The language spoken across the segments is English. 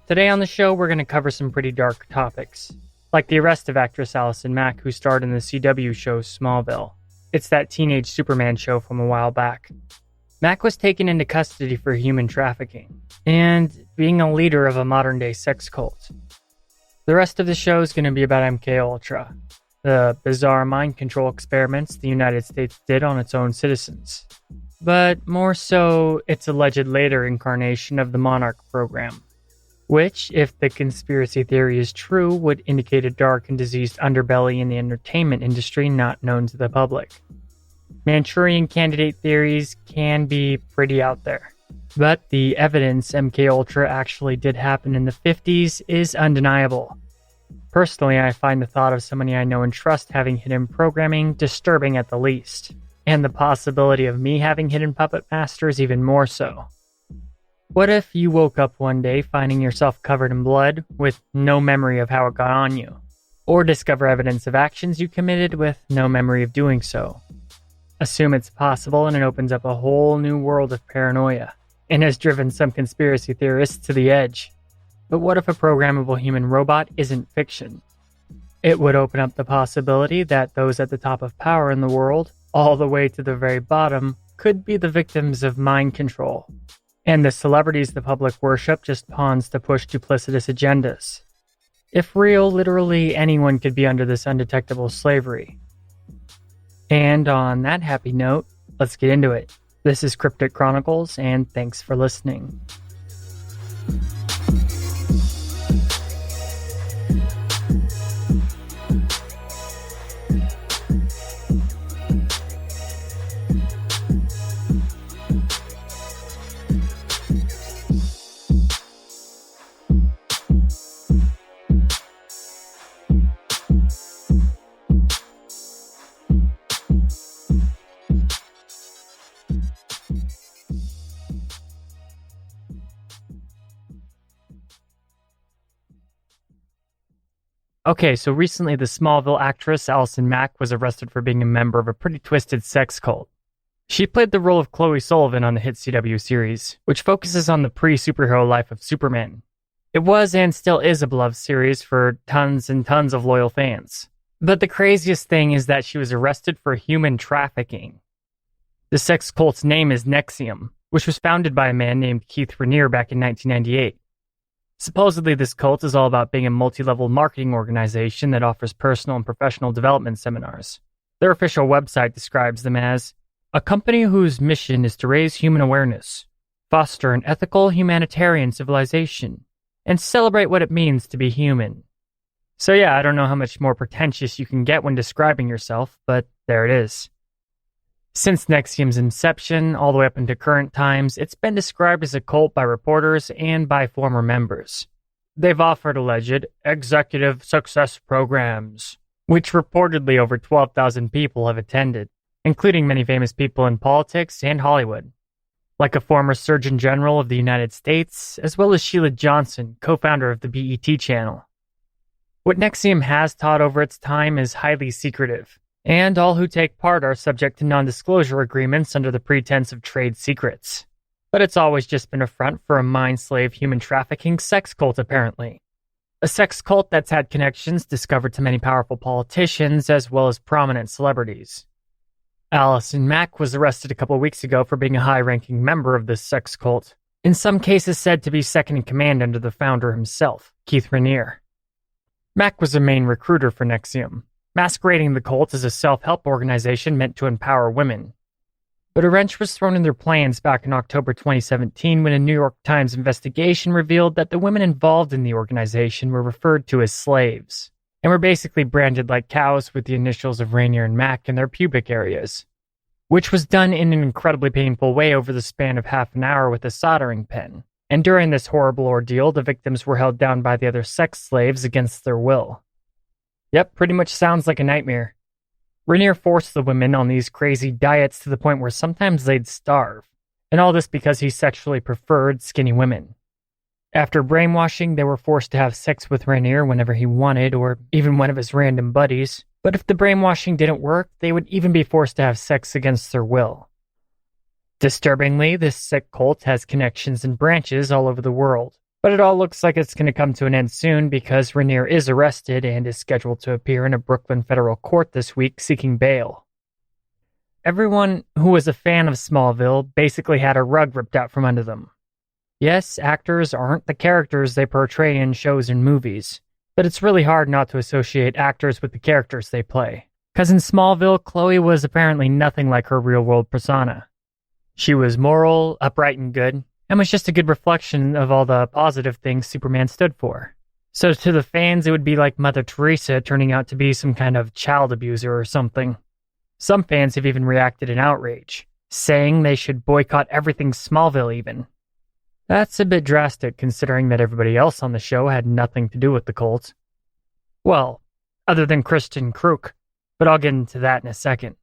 Today on the show, we're going to cover some pretty dark topics, like the arrest of actress Allison Mack, who starred in the CW show Smallville. It's that teenage Superman show from a while back. Mack was taken into custody for human trafficking, and being a leader of a modern-day sex cult. The rest of the show is going to be about MKUltra, the bizarre mind control experiments the United States did on its own citizens. But more so, its alleged later incarnation of the Monarch program, which, if the conspiracy theory is true, would indicate a dark and diseased underbelly in the entertainment industry not known to the public. Manchurian candidate theories can be pretty out there, but the evidence MKUltra actually did happen in the 50s is undeniable. Personally, I find the thought of somebody I know and trust having hidden programming disturbing at the least, and the possibility of me having hidden puppet masters even more so. What if you woke up one day finding yourself covered in blood with no memory of how it got on you, or discover evidence of actions you committed with no memory of doing so? Assume it's possible, and it opens up a whole new world of paranoia, and has driven some conspiracy theorists to the edge. But what if a programmable human robot isn't fiction? It would open up the possibility that those at the top of power in the world, all the way to the very bottom, could be the victims of mind control, and the celebrities the public worship just pawns to push duplicitous agendas. If real, literally anyone could be under this undetectable slavery. And on that happy note, let's get into it. This is Cryptic Chronicles, and thanks for listening. Okay, so recently the Smallville actress Allison Mack was arrested for being a member of a pretty twisted sex cult. She played the role of Chloe Sullivan on the hit CW series, which focuses on the pre-superhero life of Superman. It was and still is a beloved series for tons and tons of loyal fans. But the craziest thing is that she was arrested for human trafficking. The sex cult's name is NXIVM, which was founded by a man named Keith Raniere back in 1998. Supposedly, this cult is all about being a multi-level marketing organization that offers personal and professional development seminars. Their official website describes them as a company whose mission is to raise human awareness, foster an ethical humanitarian civilization, and celebrate what it means to be human. So yeah, I don't know how much more pretentious you can get when describing yourself, but there it is. Since NXIVM's inception, all the way up into current times, it's been described as a cult by reporters and by former members. They've offered alleged executive success programs, which reportedly over 12,000 people have attended, including many famous people in politics and Hollywood, like a former Surgeon General of the United States, as well as Sheila Johnson, co-founder of the BET channel. What NXIVM has taught over its time is highly secretive, and all who take part are subject to non-disclosure agreements under the pretense of trade secrets. But it's always just been a front for a mind-slave human trafficking sex cult, apparently. A sex cult that's had connections discovered to many powerful politicians as well as prominent celebrities. Allison Mack was arrested a couple weeks ago for being a high-ranking member of this sex cult, in some cases said to be second in command under the founder himself, Keith Raniere. Mack was a main recruiter for NXIVM, masquerading the cult as a self-help organization meant to empower women. But a wrench was thrown in their plans back in October 2017 when a New York Times investigation revealed that the women involved in the organization were referred to as slaves, and were basically branded like cows with the initials of Raniere and Mack in their pubic areas, which was done in an incredibly painful way over the span of half an hour with a soldering pen. And during this horrible ordeal, the victims were held down by the other sex slaves against their will. Yep, pretty much sounds like a nightmare. Raniere forced the women on these crazy diets to the point where sometimes they'd starve, and all this because he sexually preferred skinny women. After brainwashing, they were forced to have sex with Raniere whenever he wanted, or even one of his random buddies, but if the brainwashing didn't work, they would even be forced to have sex against their will. Disturbingly, this sick cult has connections and branches all over the world, But it all looks like it's going to come to an end soon because Rainier is arrested and is scheduled to appear in a Brooklyn federal court this week seeking bail. Everyone who was a fan of Smallville basically had a rug ripped out from under them. Yes, actors aren't the characters they portray in shows and movies, but it's really hard not to associate actors with the characters they play. Because in Smallville, Chloe was apparently nothing like her real-world persona. She was moral, upright, and good, and was just a good reflection of all the positive things Superman stood for. So to the fans, it would be like Mother Teresa turning out to be some kind of child abuser or something. Some fans have even reacted in outrage, saying they should boycott everything Smallville even. That's a bit drastic considering that everybody else on the show had nothing to do with the cult. Well, other than Kristen Kruk, but I'll get into that in a second.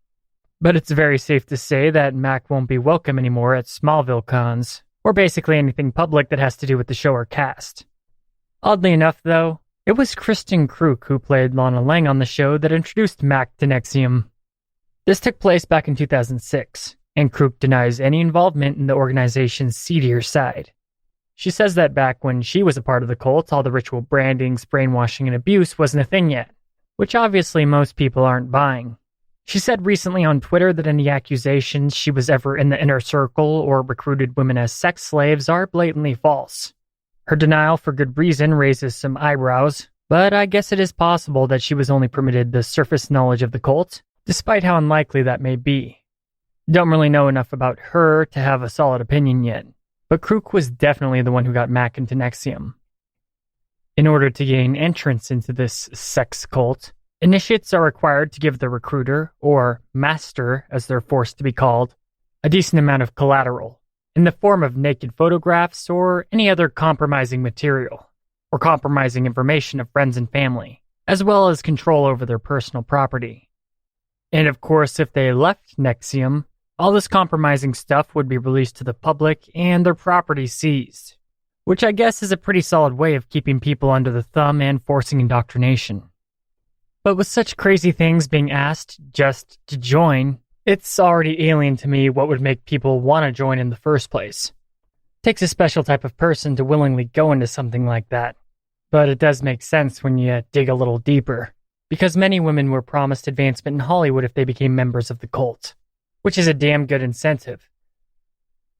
But it's very safe to say that Mack won't be welcome anymore at Smallville cons, or basically anything public that has to do with the show or cast. Oddly enough, though, it was Kristen Kruk who played Lana Lang on the show that introduced Mack to NXIVM. This took place back in 2006, and Kruk denies any involvement in the organization's seedier side. She says that back when she was a part of the cult, all the ritual brandings, brainwashing, and abuse wasn't a thing yet, which obviously most people aren't buying. She said recently on Twitter that any accusations she was ever in the inner circle or recruited women as sex slaves are blatantly false. Her denial for good reason raises some eyebrows, but I guess it is possible that she was only permitted the surface knowledge of the cult, despite how unlikely that may be. Don't really know enough about her to have a solid opinion yet, but Kruk was definitely the one who got Mack into NXIVM. In order to gain entrance into this sex cult, initiates are required to give the recruiter, or master as they're forced to be called, a decent amount of collateral, in the form of naked photographs or any other compromising material, or compromising information of friends and family, as well as control over their personal property. And of course, if they left NXIVM, all this compromising stuff would be released to the public and their property seized, which I guess is a pretty solid way of keeping people under the thumb and forcing indoctrination. But with such crazy things being asked just to join, it's already alien to me what would make people want to join in the first place. It takes a special type of person to willingly go into something like that, but it does make sense when you dig a little deeper, because many women were promised advancement in Hollywood if they became members of the cult, which is a damn good incentive.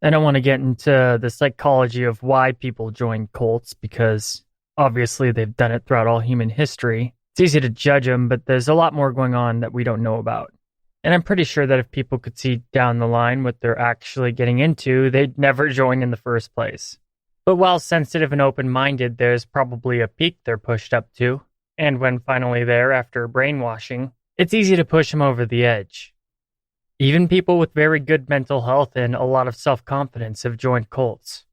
I don't want to get into the psychology of why people join cults, because obviously they've done it throughout all human history. It's easy to judge them, but there's a lot more going on that we don't know about. And I'm pretty sure that if people could see down the line what they're actually getting into, they'd never join in the first place. But while sensitive and open-minded, there's probably a peak they're pushed up to. And when finally there, after brainwashing, it's easy to push them over the edge. Even people with very good mental health and a lot of self-confidence have joined cults.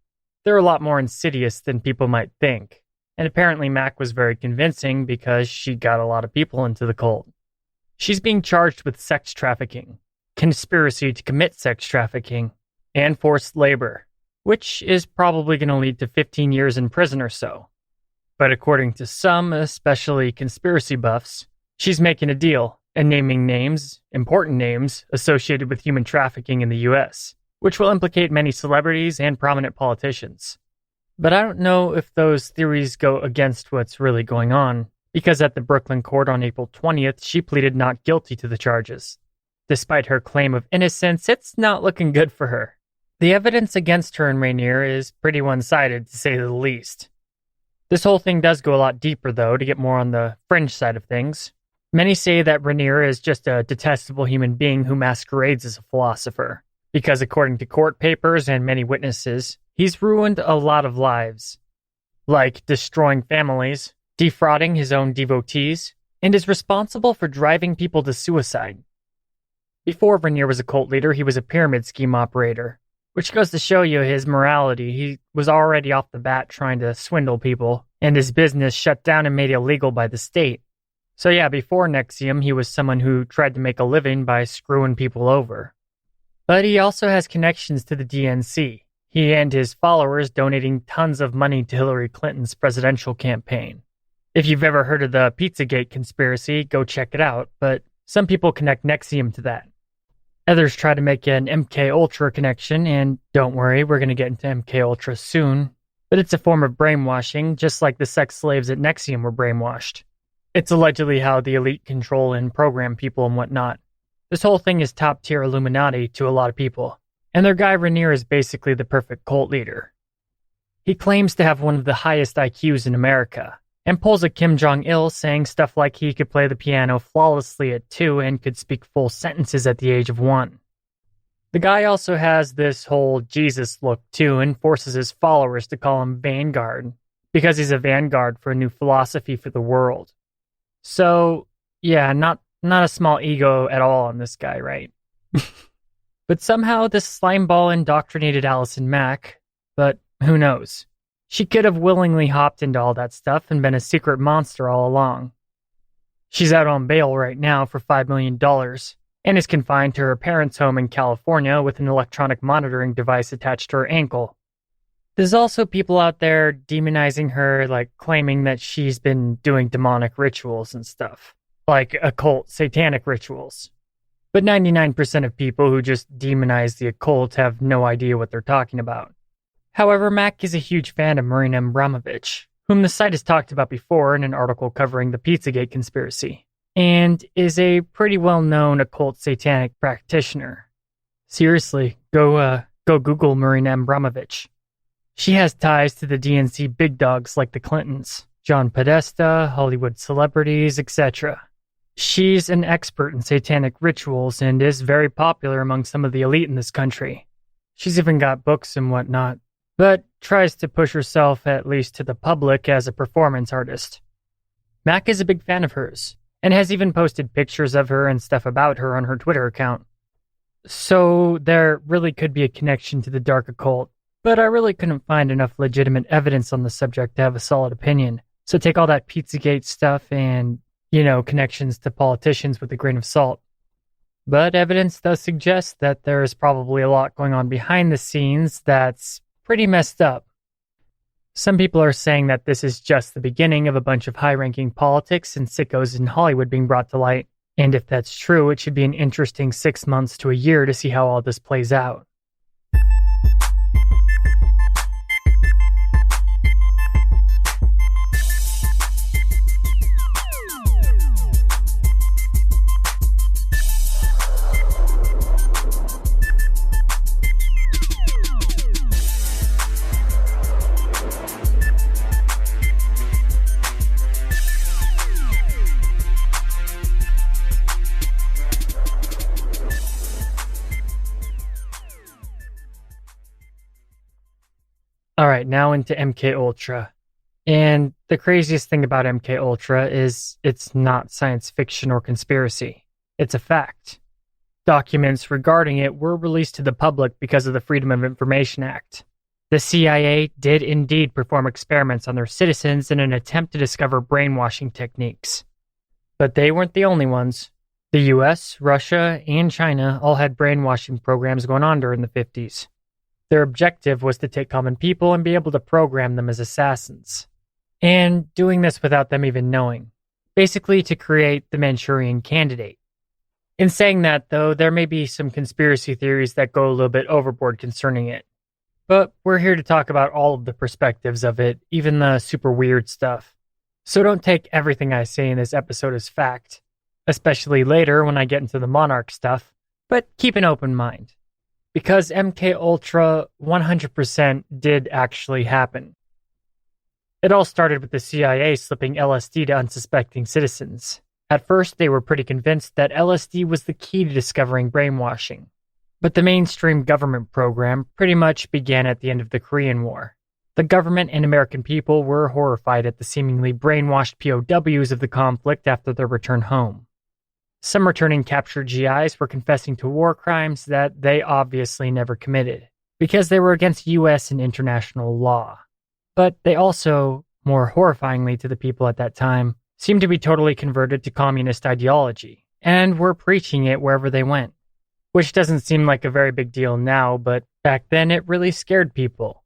They're a lot more insidious than people might think. And apparently Mack was very convincing because she got a lot of people into the cult. She's being charged with sex trafficking, conspiracy to commit sex trafficking, and forced labor, which is probably going to lead to 15 years in prison or so. But according to some, especially conspiracy buffs, she's making a deal and naming names, important names, associated with human trafficking in the US, which will implicate many celebrities and prominent politicians. But I don't know if those theories go against what's really going on, because at the Brooklyn court on April 20th, she pleaded not guilty to the charges. Despite her claim of innocence, it's not looking good for her. The evidence against her and Rainier is pretty one-sided, to say the least. This whole thing does go a lot deeper, though, to get more on the fringe side of things. Many say that Rainier is just a detestable human being who masquerades as a philosopher, because according to court papers and many witnesses, he's ruined a lot of lives, like destroying families, defrauding his own devotees, and is responsible for driving people to suicide. Before Rainier was a cult leader, he was a pyramid scheme operator, which goes to show you his morality. He was already off the bat trying to swindle people, and his business shut down and made illegal by the state. So yeah, before NXIVM, he was someone who tried to make a living by screwing people over. But he also has connections to the DNC. He and his followers donating tons of money to Hillary Clinton's presidential campaign. If you've ever heard of the Pizzagate conspiracy, go check it out, but some people connect NXIVM to that. Others try to make an MK Ultra connection, and don't worry, we're going to get into MK Ultra soon. But it's a form of brainwashing, just like the sex slaves at Nexium were brainwashed. It's allegedly how the elite control and program people and whatnot. This whole thing is top-tier Illuminati to a lot of people, and their guy Rainier is basically the perfect cult leader. He claims to have one of the highest IQs in America, and pulls a Kim Jong-il saying stuff like he could play the piano flawlessly at 2 and could speak full sentences at the age of 1. The guy also has this whole Jesus look too and forces his followers to call him Vanguard, because he's a vanguard for a new philosophy for the world. So, yeah, not a small ego at all on this guy, right? But somehow this slimeball indoctrinated Allison Mack, but who knows? She could have willingly hopped into all that stuff and been a secret monster all along. She's out on bail right now for $5 million and is confined to her parents' home in California with an electronic monitoring device attached to her ankle. There's also people out there demonizing her, like claiming that she's been doing demonic rituals and stuff, like occult satanic rituals. But 99% of people who just demonize the occult have no idea what they're talking about. However, Mack is a huge fan of Marina Abramovich, whom the site has talked about before in an article covering the Pizzagate conspiracy, and is a pretty well-known occult satanic practitioner. Seriously, go Google Marina Abramovich. She has ties to the DNC big dogs like the Clintons, John Podesta, Hollywood celebrities, etc. She's an expert in satanic rituals and is very popular among some of the elite in this country. She's even got books and whatnot, but tries to push herself at least to the public as a performance artist. Mack is a big fan of hers, and has even posted pictures of her and stuff about her on her Twitter account. So there really could be a connection to the dark occult, but I really couldn't find enough legitimate evidence on the subject to have a solid opinion. So take all that Pizzagate stuff and, connections to politicians with a grain of salt. But evidence does suggest that there is probably a lot going on behind the scenes that's pretty messed up. Some people are saying that this is just the beginning of a bunch of high-ranking politics and sickos in Hollywood being brought to light. And if that's true, it should be an interesting 6 months to a year to see how all this plays out. Alright, now into MK Ultra. And the craziest thing about MK Ultra is it's not science fiction or conspiracy. It's a fact. Documents regarding it were released to the public because of the Freedom of Information Act. The CIA did indeed perform experiments on their citizens in an attempt to discover brainwashing techniques. But they weren't the only ones. The US, Russia, and China all had brainwashing programs going on during the 50s. Their objective was to take common people and be able to program them as assassins. And doing this without them even knowing. Basically to create the Manchurian Candidate. In saying that, though, there may be some conspiracy theories that go a little bit overboard concerning it. But we're here to talk about all of the perspectives of it, even the super weird stuff. So don't take everything I say in this episode as fact, especially later when I get into the Monarch stuff, but keep an open mind. Because MK Ultra 100% did actually happen. It all started with the CIA slipping LSD to unsuspecting citizens. At first, they were pretty convinced that LSD was the key to discovering brainwashing. But the mainstream government program pretty much began at the end of the Korean War. The government and American people were horrified at the seemingly brainwashed POWs of the conflict after their return home. Some returning captured GIs were confessing to war crimes that they obviously never committed, because they were against US and international law. But they also, more horrifyingly to the people at that time, seemed to be totally converted to communist ideology, and were preaching it wherever they went. Which doesn't seem like a very big deal now, but back then it really scared people.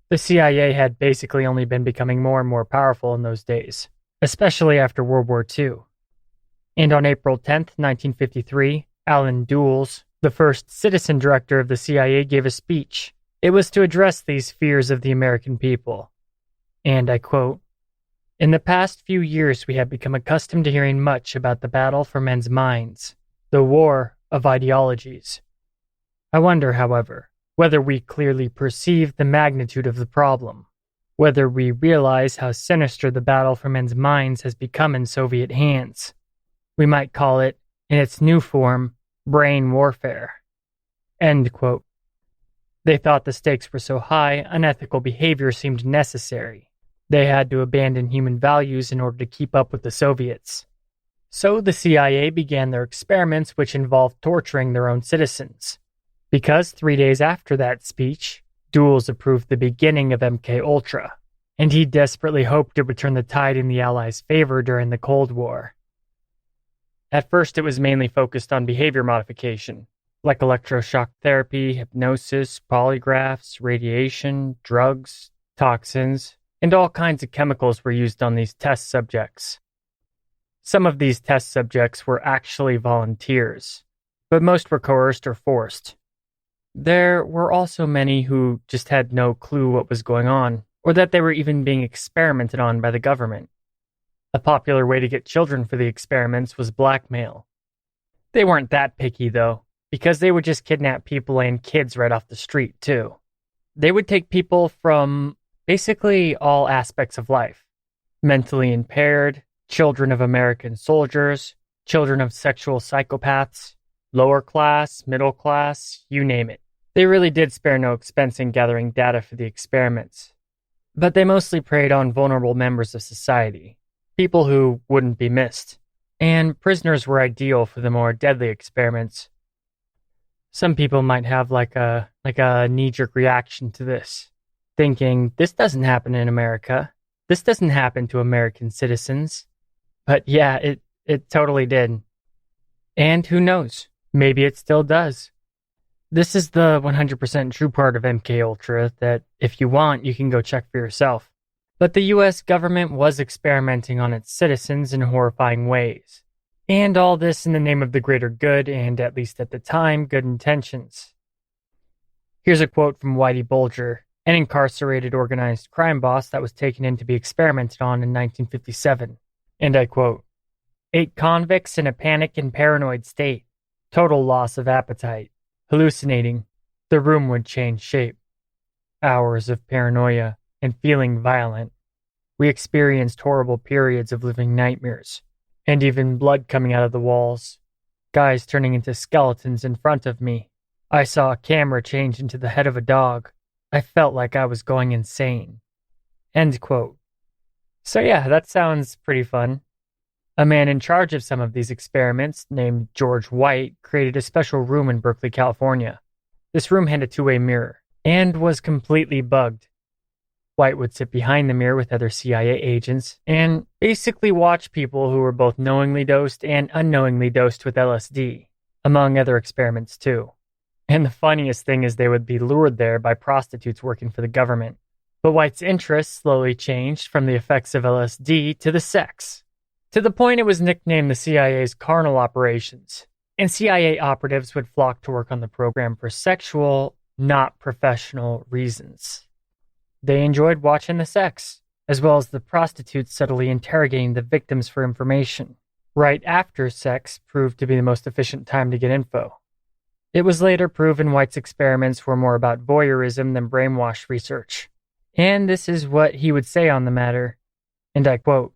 The CIA had basically only been becoming more and more powerful in those days, especially after World War II. And on April 10th, 1953, Alan Dulles, the first citizen director of the CIA, gave a speech, It was to address these fears of the American people. And I quote, "In the past few years, we have become accustomed to hearing much about the battle for men's minds, the war of ideologies. I wonder, however, whether we clearly perceive the magnitude of the problem, whether we realize how sinister the battle for men's minds has become in Soviet hands. We might call it, in its new form, brain warfare." End quote. They thought the stakes were so high, unethical behavior seemed necessary. They had to abandon human values in order to keep up with the Soviets. So the CIA began their experiments, which involved torturing their own citizens. Because 3 days after that speech, Dulles approved the beginning of MK-Ultra, and he desperately hoped it would turn the tide in the Allies' favor during the Cold War. At first, it was mainly focused on behavior modification, like electroshock therapy, hypnosis, polygraphs, radiation, drugs, toxins, and all kinds of chemicals were used on these test subjects. Some of these test subjects were actually volunteers, but most were coerced or forced. There were also many who just had no clue what was going on, or that they were even being experimented on by the government. A popular way to get children for the experiments was blackmail. They weren't that picky, though, because they would just kidnap people and kids right off the street, too. They would take people from basically all aspects of life: mentally impaired, children of American soldiers, children of sexual psychopaths, lower class, middle class, you name it. They really did spare no expense in gathering data for the experiments. But they mostly preyed on vulnerable members of society, people who wouldn't be missed. And prisoners were ideal for the more deadly experiments. Some people might have like a knee-jerk reaction to this, thinking, this doesn't happen in America. This doesn't happen to American citizens. But yeah, it totally did. And who knows? Maybe it still does. This is the 100% true part of MKUltra that, if you want, you can go check for yourself. But the US government was experimenting on its citizens in horrifying ways. And all this in the name of the greater good and, at least at the time, good intentions. Here's a quote from Whitey Bulger, an incarcerated organized crime boss that was taken in to be experimented on in 1957. And I quote, "8 convicts in a panic and paranoid state. Total loss of appetite. Hallucinating. The room would change shape. Hours of paranoia and feeling violent. We experienced horrible periods of living nightmares, and even blood coming out of the walls. Guys turning into skeletons in front of me. I saw a camera change into the head of a dog. I felt like I was going insane." End quote. So yeah, that sounds pretty fun. A man in charge of some of these experiments, named George White, created a special room in Berkeley, California. This room had a two-way mirror, and was completely bugged. White would sit behind the mirror with other CIA agents, and basically watch people who were both knowingly dosed and unknowingly dosed with LSD, among other experiments too. And the funniest thing is they would be lured there by prostitutes working for the government. But White's interests slowly changed from the effects of LSD to the sex, to the point it was nicknamed the CIA's carnal operations, and CIA operatives would flock to work on the program for sexual, not professional reasons. They enjoyed watching the sex, as well as the prostitutes subtly interrogating the victims for information. Right after sex proved to be the most efficient time to get info. It was later proven White's experiments were more about voyeurism than brainwash research. And this is what he would say on the matter, and I quote,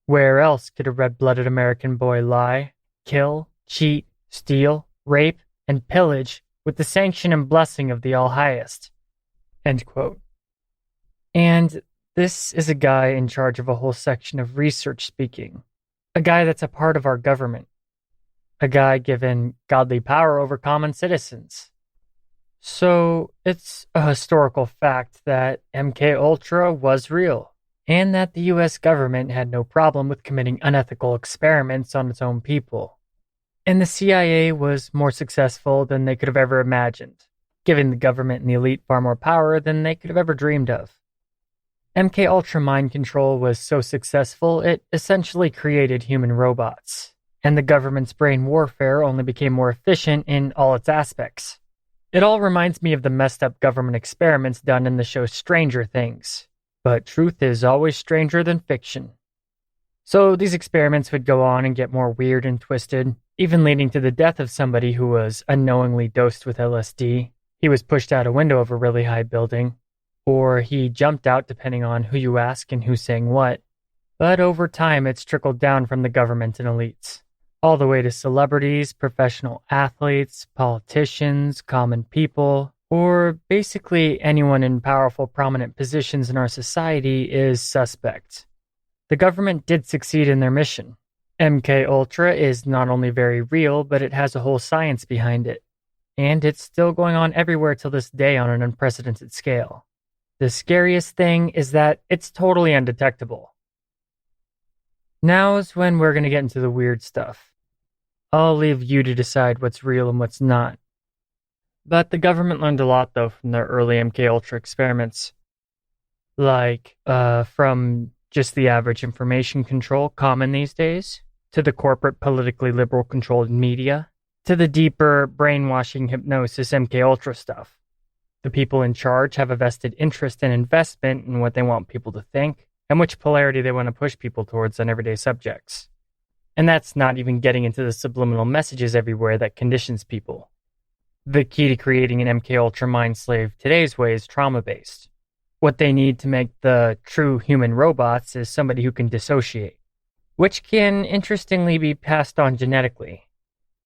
"Where else could a red-blooded American boy lie, kill, cheat, steal, rape, and pillage with the sanction and blessing of the All-Highest?" End quote. And this is a guy in charge of a whole section of research speaking. A guy that's a part of our government. A guy given godly power over common citizens. So it's a historical fact that MKUltra was real, and that the US government had no problem with committing unethical experiments on its own people. And the CIA was more successful than they could have ever imagined, giving the government and the elite far more power than they could have ever dreamed of. MKUltra mind control was so successful it essentially created human robots, and the government's brain warfare only became more efficient in all its aspects. It all reminds me of the messed up government experiments done in the show Stranger Things. But truth is always stranger than fiction. So these experiments would go on and get more weird and twisted, even leading to the death of somebody who was unknowingly dosed with LSD. He was pushed out a window of a really high building, or he jumped out depending on who you ask and who's saying what. But over time, it's trickled down from the government and elites, all the way to celebrities, professional athletes, politicians, common people, or basically anyone in powerful, prominent positions in our society is suspect. The government did succeed in their mission. MK Ultra is not only very real, but it has a whole science behind it. And it's still going on everywhere till this day on an unprecedented scale. The scariest thing is that it's totally undetectable. Now's when we're going to get into the weird stuff. I'll leave you to decide what's real and what's not. But the government learned a lot, though, from their early MK Ultra experiments. Like, from just the average information control common these days, to the corporate politically liberal controlled media, to the deeper brainwashing hypnosis MK Ultra stuff. The people in charge have a vested interest and investment in what they want people to think, and which polarity they want to push people towards on everyday subjects. And that's not even getting into the subliminal messages everywhere that conditions people. The key to creating an MK Ultra mind slave today's way is trauma-based. What they need to make the true human robots is somebody who can dissociate, which can interestingly be passed on genetically.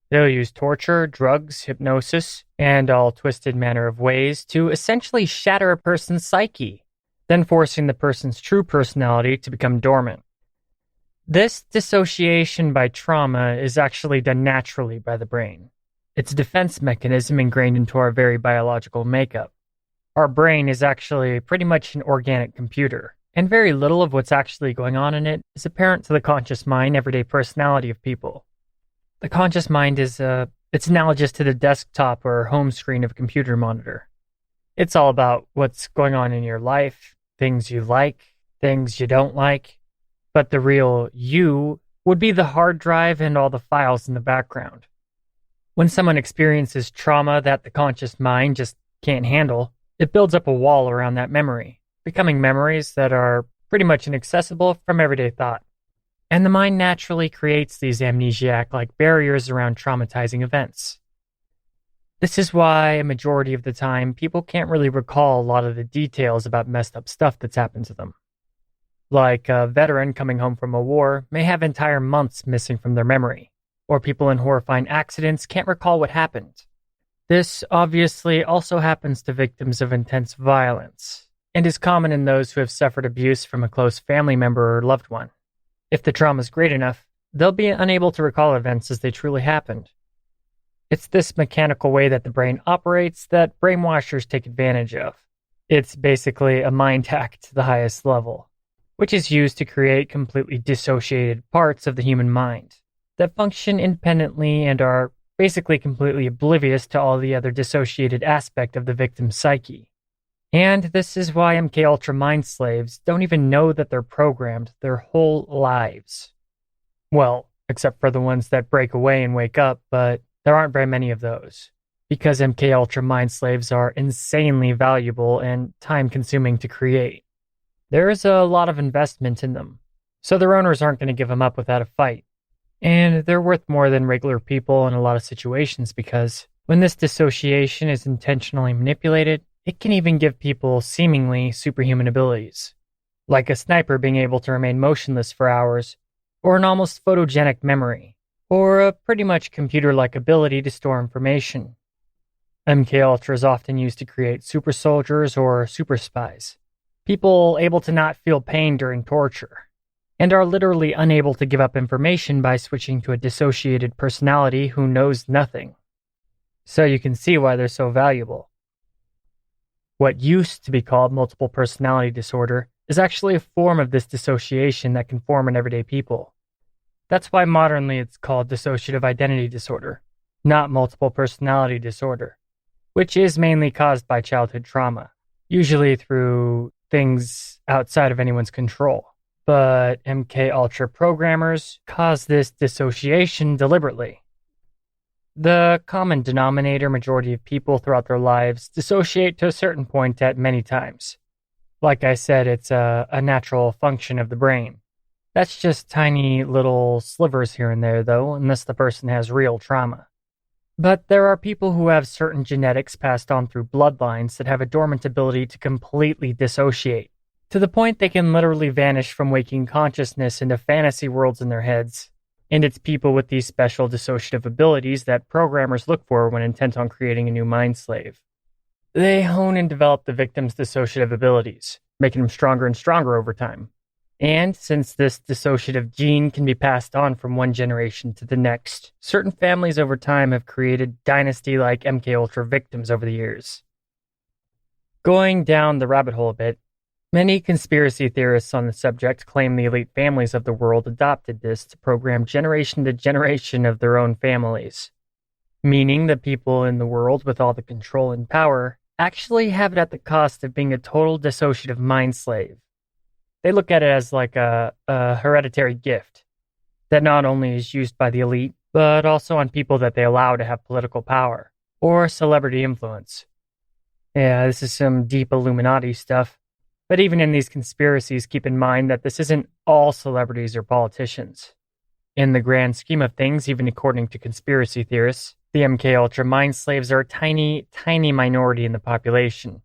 They'll use torture, drugs, hypnosis, and all twisted manner of ways to essentially shatter a person's psyche, then forcing the person's true personality to become dormant. This dissociation by trauma is actually done naturally by the brain. It's a defense mechanism ingrained into our very biological makeup. Our brain is actually pretty much an organic computer, and very little of what's actually going on in it is apparent to the conscious mind, everyday personality of people. The conscious mind is it's analogous to the desktop or home screen of a computer monitor. It's all about what's going on in your life, things you like, things you don't like. But the real you would be the hard drive and all the files in the background. When someone experiences trauma that the conscious mind just can't handle, it builds up a wall around that memory, becoming memories that are pretty much inaccessible from everyday thought. And the mind naturally creates these amnesiac-like barriers around traumatizing events. This is why a majority of the time people can't really recall a lot of the details about messed up stuff that's happened to them. Like a veteran coming home from a war may have entire months missing from their memory, or people in horrifying accidents can't recall what happened. This obviously also happens to victims of intense violence, and is common in those who have suffered abuse from a close family member or loved one. If the trauma is great enough, they'll be unable to recall events as they truly happened. It's this mechanical way that the brain operates that brainwashers take advantage of. It's basically a mind hack to the highest level, which is used to create completely dissociated parts of the human mind that function independently and are basically completely oblivious to all the other dissociated aspect of the victim's psyche. And this is why MK Ultra mind slaves don't even know that they're programmed their whole lives. Well, except for the ones that break away and wake up, but there aren't very many of those, because MK Ultra mind slaves are insanely valuable and time-consuming to create. There is a lot of investment in them, so their owners aren't going to give them up without a fight. And they're worth more than regular people in a lot of situations because when this dissociation is intentionally manipulated, it can even give people seemingly superhuman abilities, like a sniper being able to remain motionless for hours, or an almost photogenic memory, or a pretty much computer-like ability to store information. MK Ultra is often used to create super soldiers or super spies, people able to not feel pain during torture, and are literally unable to give up information by switching to a dissociated personality who knows nothing. So you can see why they're so valuable. What used to be called multiple personality disorder is actually a form of this dissociation that can form in everyday people. That's why modernly it's called dissociative identity disorder, not multiple personality disorder, which is mainly caused by childhood trauma, usually through things outside of anyone's control. But MK Ultra programmers cause this dissociation deliberately. The common denominator majority of people throughout their lives dissociate to a certain point at many times. Like I said, it's a natural function of the brain. That's just tiny little slivers here and there, though, unless the person has real trauma. But there are people who have certain genetics passed on through bloodlines that have a dormant ability to completely dissociate, to the point they can literally vanish from waking consciousness into fantasy worlds in their heads. And it's people with these special dissociative abilities that programmers look for when intent on creating a new mind slave. They hone and develop the victim's dissociative abilities, making them stronger and stronger over time. And since this dissociative gene can be passed on from one generation to the next, certain families over time have created dynasty-like MKUltra victims over the years. Going down the rabbit hole a bit, many conspiracy theorists on the subject claim the elite families of the world adopted this to program generation to generation of their own families, meaning the people in the world with all the control and power actually have it at the cost of being a total dissociative mind slave. They look at it as like a hereditary gift that not only is used by the elite, but also on people that they allow to have political power or celebrity influence. Yeah, this is some deep Illuminati stuff. But even in these conspiracies, keep in mind that this isn't all celebrities or politicians. In the grand scheme of things, even according to conspiracy theorists, the MKUltra mind slaves are a tiny, tiny minority in the population.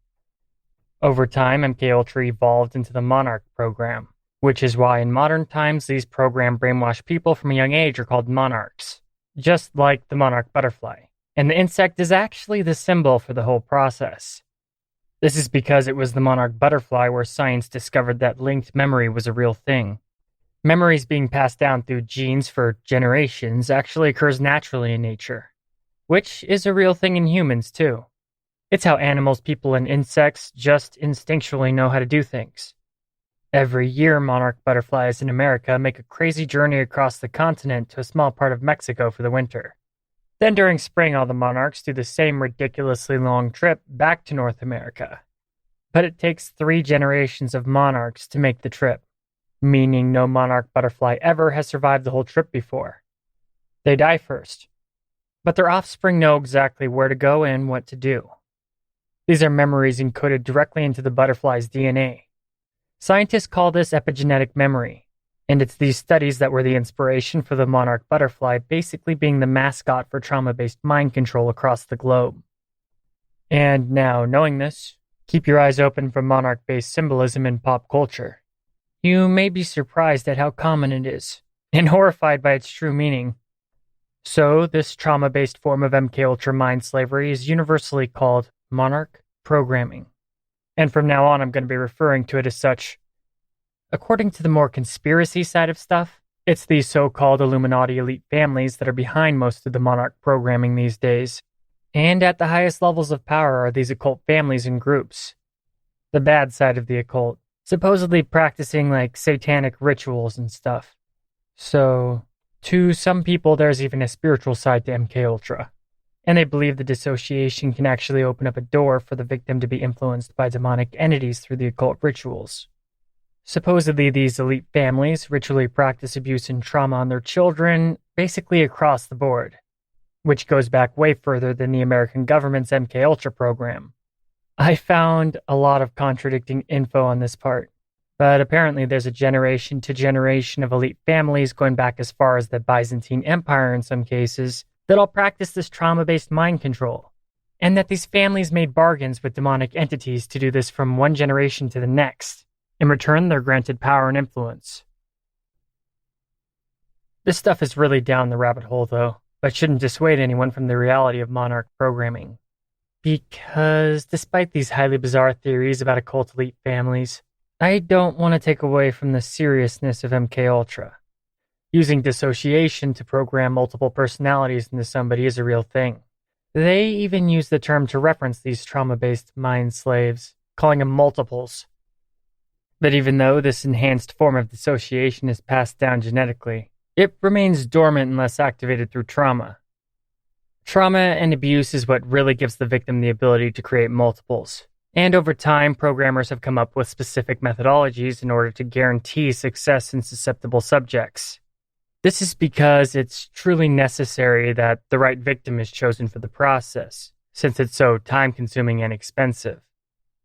Over time, MKUltra evolved into the Monarch program, which is why in modern times these programmed brainwashed people from a young age are called monarchs, just like the monarch butterfly. And the insect is actually the symbol for the whole process. This is because it was the monarch butterfly where science discovered that linked memory was a real thing. Memories being passed down through genes for generations actually occurs naturally in nature, which is a real thing in humans too. It's how animals, people, and insects just instinctually know how to do things. Every year, monarch butterflies in America make a crazy journey across the continent to a small part of Mexico for the winter. Then during spring, all the monarchs do the same ridiculously long trip back to North America. But it takes 3 generations of monarchs to make the trip, meaning no monarch butterfly ever has survived the whole trip before. They die first, but their offspring know exactly where to go and what to do. These are memories encoded directly into the butterfly's DNA. Scientists call this epigenetic memory, and it's these studies that were the inspiration for the monarch butterfly basically being the mascot for trauma-based mind control across the globe. And now, knowing this, keep your eyes open for monarch-based symbolism in pop culture. You may be surprised at how common it is, and horrified by its true meaning. So, this trauma-based form of MKUltra mind slavery is universally called Monarch programming. And from now on, I'm going to be referring to it as such. According to the more conspiracy side of stuff, it's these so-called Illuminati elite families that are behind most of the Monarch programming these days. And at the highest levels of power are these occult families and groups. The bad side of the occult, supposedly practicing like satanic rituals and stuff. So, to some people, there's even a spiritual side to MKUltra. And they believe the dissociation can actually open up a door for the victim to be influenced by demonic entities through the occult rituals. Supposedly, these elite families ritually practice abuse and trauma on their children, basically across the board, which goes back way further than the American government's MKUltra program. I found a lot of contradicting info on this part, but apparently there's a generation to generation of elite families going back as far as the Byzantine Empire in some cases, that all practice this trauma-based mind control, and that these families made bargains with demonic entities to do this from one generation to the next. In return, they're granted power and influence. This stuff is really down the rabbit hole, though, but shouldn't dissuade anyone from the reality of Monarch programming. Because despite these highly bizarre theories about occult elite families, I don't want to take away from the seriousness of MKUltra. Using dissociation to program multiple personalities into somebody is a real thing. They even use the term to reference these trauma-based mind slaves, calling them multiples. But even though this enhanced form of dissociation is passed down genetically, it remains dormant unless activated through trauma. Trauma and abuse is what really gives the victim the ability to create multiples. And over time, programmers have come up with specific methodologies in order to guarantee success in susceptible subjects. This is because it's truly necessary that the right victim is chosen for the process, since it's so time-consuming and expensive.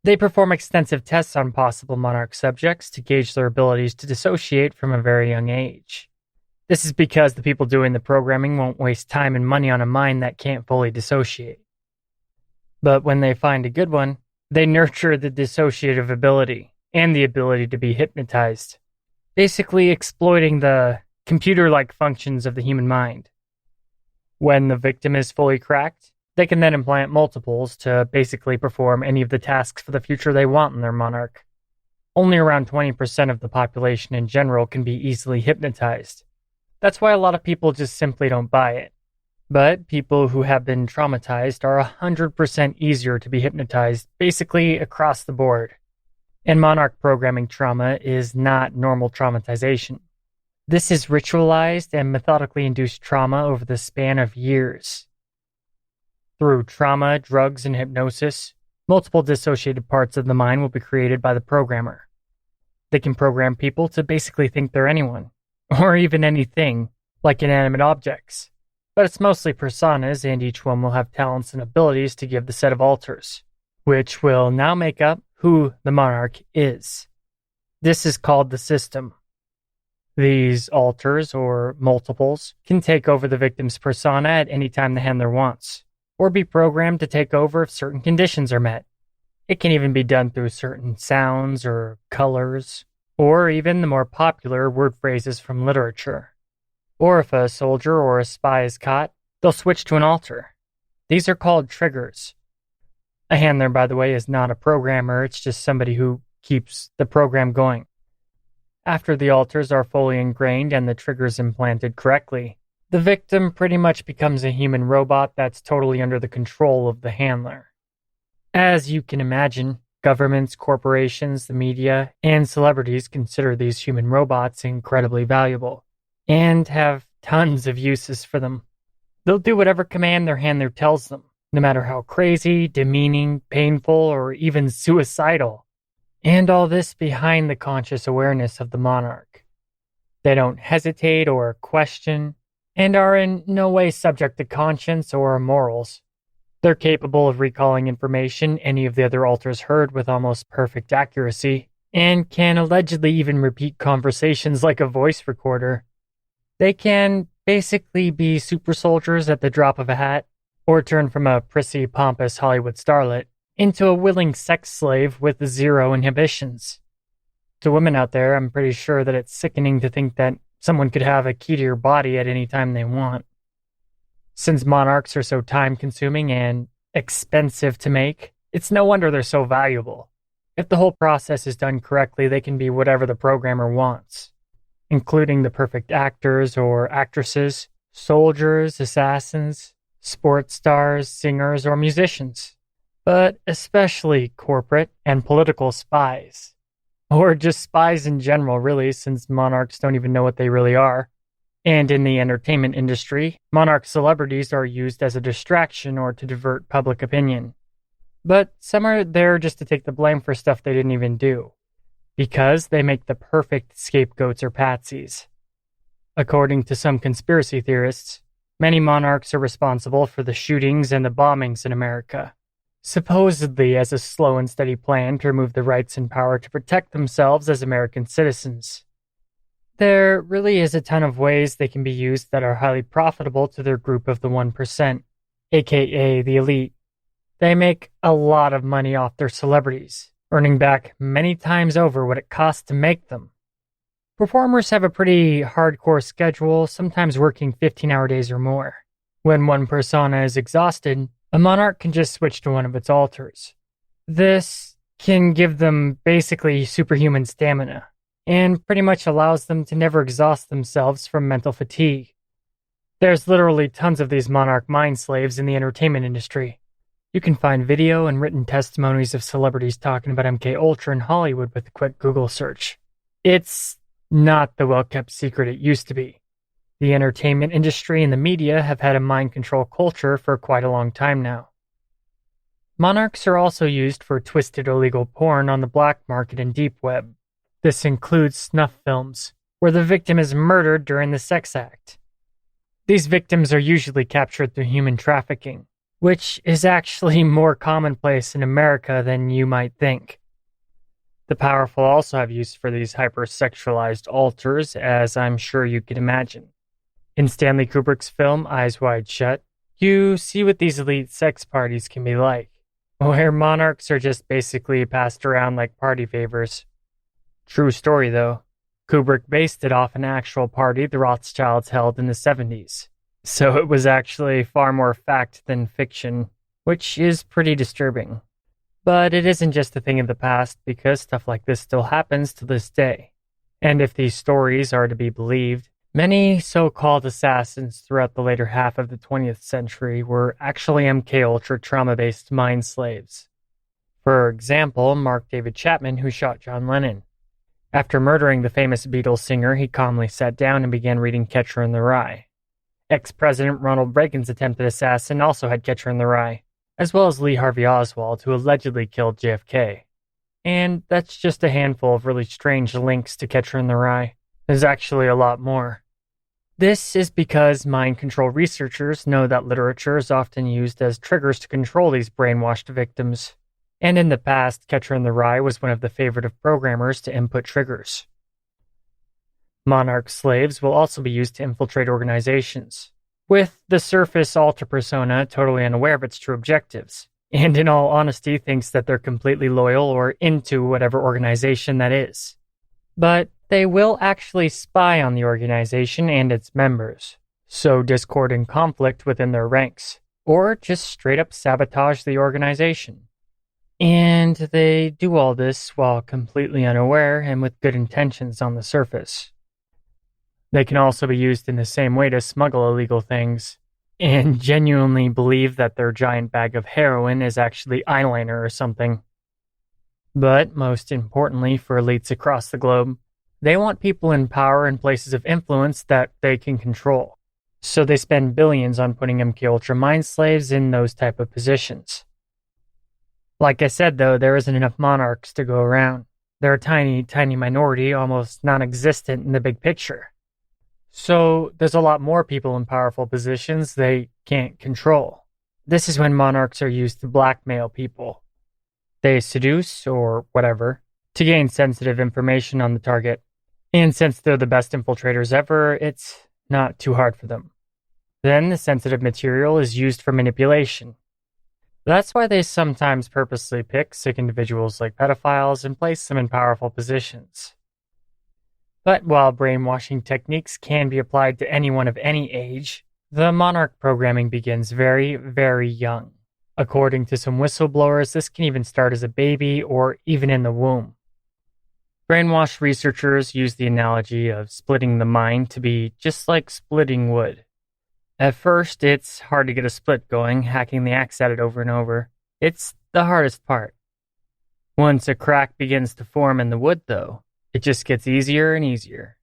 They perform extensive tests on possible Monarch subjects to gauge their abilities to dissociate from a very young age. This is because the people doing the programming won't waste time and money on a mind that can't fully dissociate. But when they find a good one, they nurture the dissociative ability and the ability to be hypnotized, basically exploiting the computer-like functions of the human mind. When the victim is fully cracked, they can then implant multiples to basically perform any of the tasks for the future they want in their Monarch. Only around 20% of the population in general can be easily hypnotized. That's why a lot of people just simply don't buy it. But people who have been traumatized are 100% easier to be hypnotized, basically across the board. And Monarch programming trauma is not normal traumatization. This is ritualized and methodically induced trauma over the span of years. Through trauma, drugs, and hypnosis, multiple dissociated parts of the mind will be created by the programmer. They can program people to basically think they're anyone, or even anything, like inanimate objects. But it's mostly personas, and each one will have talents and abilities to give the set of alters, which will now make up who the Monarch is. This is called the system. These alters, or multiples, can take over the victim's persona at any time the handler wants, or be programmed to take over if certain conditions are met. It can even be done through certain sounds or colors, or even the more popular word phrases from literature. Or if a soldier or a spy is caught, they'll switch to an alter. These are called triggers. A handler, by the way, is not a programmer, it's just somebody who keeps the program going. After the alters are fully ingrained and the triggers implanted correctly, the victim pretty much becomes a human robot that's totally under the control of the handler. As you can imagine, governments, corporations, the media, and celebrities consider these human robots incredibly valuable, and have tons of uses for them. They'll do whatever command their handler tells them, no matter how crazy, demeaning, painful, or even suicidal. And all this behind the conscious awareness of the Monarch. They don't hesitate or question, and are in no way subject to conscience or morals. They're capable of recalling information any of the other alters heard with almost perfect accuracy, and can allegedly even repeat conversations like a voice recorder. They can basically be super soldiers at the drop of a hat, or turn from a prissy, pompous Hollywood starlet into a willing sex slave with zero inhibitions. To women out there, I'm pretty sure that it's sickening to think that someone could have a key to your body at any time they want. Since monarchs are so time-consuming and expensive to make, it's no wonder they're so valuable. If the whole process is done correctly, they can be whatever the programmer wants, including the perfect actors or actresses, soldiers, assassins, sports stars, singers, or musicians. But especially corporate and political spies. Or just spies in general, really, since monarchs don't even know what they really are. And in the entertainment industry, monarch celebrities are used as a distraction or to divert public opinion. But some are there just to take the blame for stuff they didn't even do, because they make the perfect scapegoats or patsies. According to some conspiracy theorists, many monarchs are responsible for the shootings and the bombings in America, supposedly as a slow and steady plan to remove the rights and power to protect themselves as American citizens. There really is a ton of ways they can be used that are highly profitable to their group of the 1%, aka the elite. They make a lot of money off their celebrities, earning back many times over what it costs to make them. Performers have a pretty hardcore schedule, sometimes working 15-hour days or more. When one persona is exhausted, a monarch can just switch to one of its alters. This can give them basically superhuman stamina, and pretty much allows them to never exhaust themselves from mental fatigue. There's literally tons of these monarch mind slaves in the entertainment industry. You can find video and written testimonies of celebrities talking about MK Ultra in Hollywood with a quick Google search. It's not the well-kept secret it used to be. The entertainment industry and the media have had a mind control culture for quite a long time now. Monarchs are also used for twisted illegal porn on the black market and deep web. This includes snuff films, where the victim is murdered during the sex act. These victims are usually captured through human trafficking, which is actually more commonplace in America than you might think. The powerful also have use for these hypersexualized altars, as I'm sure you can imagine. In Stanley Kubrick's film Eyes Wide Shut, you see what these elite sex parties can be like, where monarchs are just basically passed around like party favors. True story though. Kubrick based it off an actual party the Rothschilds held in the 70s. So it was actually far more fact than fiction, which is pretty disturbing. But it isn't just a thing of the past, because stuff like this still happens to this day. And if these stories are to be believed, many so-called assassins throughout the later half of the 20th century were actually MK-Ultra trauma-based mind slaves. For example, Mark David Chapman, who shot John Lennon. After murdering the famous Beatles singer, he calmly sat down and began reading Catcher in the Rye. Ex-President Ronald Reagan's attempted assassin also had Catcher in the Rye, as well as Lee Harvey Oswald, who allegedly killed JFK. And that's just a handful of really strange links to Catcher in the Rye. There's actually a lot more. This is because mind control researchers know that literature is often used as triggers to control these brainwashed victims. And in the past, Catcher in the Rye was one of the favorite of programmers to input triggers. Monarch slaves will also be used to infiltrate organizations, with the surface alter persona totally unaware of its true objectives, and in all honesty thinks that they're completely loyal or into whatever organization that is. But they will actually spy on the organization and its members, sow discord and conflict within their ranks, or just straight up sabotage the organization. And they do all this while completely unaware and with good intentions on the surface. They can also be used in the same way to smuggle illegal things, and genuinely believe that their giant bag of heroin is actually eyeliner or something. But most importantly for elites across the globe, they want people in power and places of influence that they can control. So they spend billions on putting MKUltra mind slaves in those type of positions. Like I said though, there isn't enough monarchs to go around. They're a tiny minority, almost non-existent in the big picture. So there's a lot more people in powerful positions they can't control. This is when monarchs are used to blackmail people. They seduce, or whatever, to gain sensitive information on the target. And since they're the best infiltrators ever, it's not too hard for them. Then the sensitive material is used for manipulation. That's why they sometimes purposely pick sick individuals like pedophiles and place them in powerful positions. But while brainwashing techniques can be applied to anyone of any age, the Monarch programming begins very, very young. According to some whistleblowers, this can even start as a baby or even in the womb. Brainwash researchers use the analogy of splitting the mind to be just like splitting wood. At first, it's hard to get a split going, hacking the axe at it over and over. It's the hardest part. Once a crack begins to form in the wood, though, it just gets easier and easier.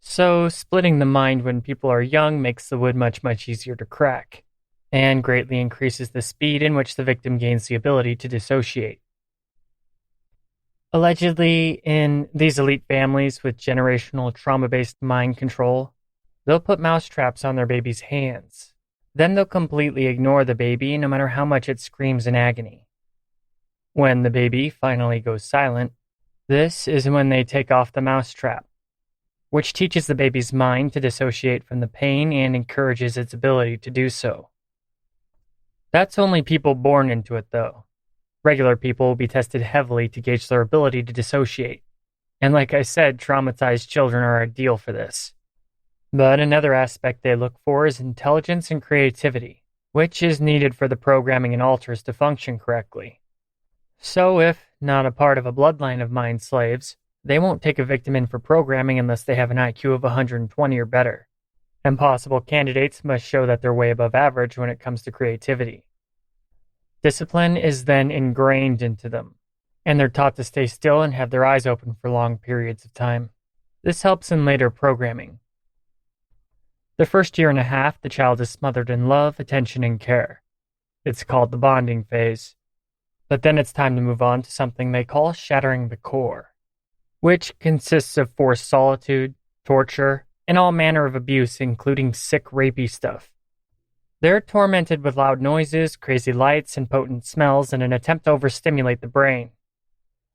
So, splitting the mind when people are young makes the wood much easier to crack, and greatly increases the speed in which the victim gains the ability to dissociate. Allegedly, in these elite families with generational trauma-based mind control, they'll put mouse traps on their baby's hands. Then they'll completely ignore the baby no matter how much it screams in agony. When the baby finally goes silent, this is when they take off the mousetrap, which teaches the baby's mind to dissociate from the pain and encourages its ability to do so. That's only people born into it, though. Regular people will be tested heavily to gauge their ability to dissociate. And like I said, traumatized children are ideal for this. But another aspect they look for is intelligence and creativity, which is needed for the programming and alters to function correctly. So if not a part of a bloodline of mind slaves, they won't take a victim in for programming unless they have an IQ of 120 or better. And possible candidates must show that they're way above average when it comes to creativity. Discipline is then ingrained into them, and they're taught to stay still and have their eyes open for long periods of time. This helps in later programming. The first year and a half, the child is smothered in love, attention, and care. It's called the bonding phase. But then it's time to move on to something they call shattering the core, which consists of forced solitude, torture, and all manner of abuse, including sick, rapey stuff. They're tormented with loud noises, crazy lights, and potent smells in an attempt to overstimulate the brain.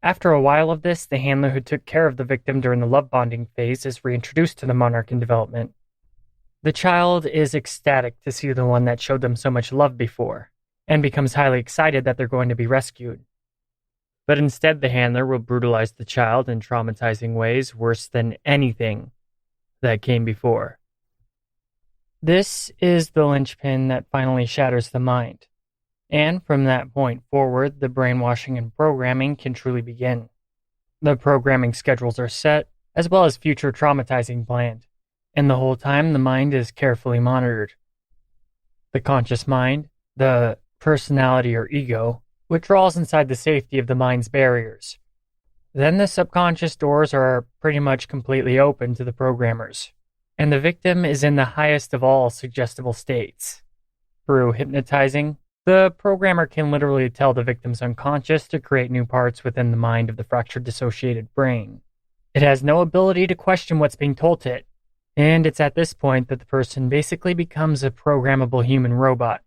After a while of this, the handler who took care of the victim during the love bonding phase is reintroduced to the Monarch in development. The child is ecstatic to see the one that showed them so much love before, and becomes highly excited that they're going to be rescued. But instead, the handler will brutalize the child in traumatizing ways worse than anything that came before. This is the linchpin that finally shatters the mind. And from that point forward, the brainwashing and programming can truly begin. The programming schedules are set, as well as future traumatizing planned. And the whole time, the mind is carefully monitored. The conscious mind, the personality or ego, withdraws inside the safety of the mind's barriers. Then the subconscious doors are pretty much completely open to the programmers, and the victim is in the highest of all suggestible states. Through hypnotizing, the programmer can literally tell the victim's unconscious to create new parts within the mind of the fractured dissociated brain. It has no ability to question what's being told to it, and it's at this point that the person basically becomes a programmable human robot.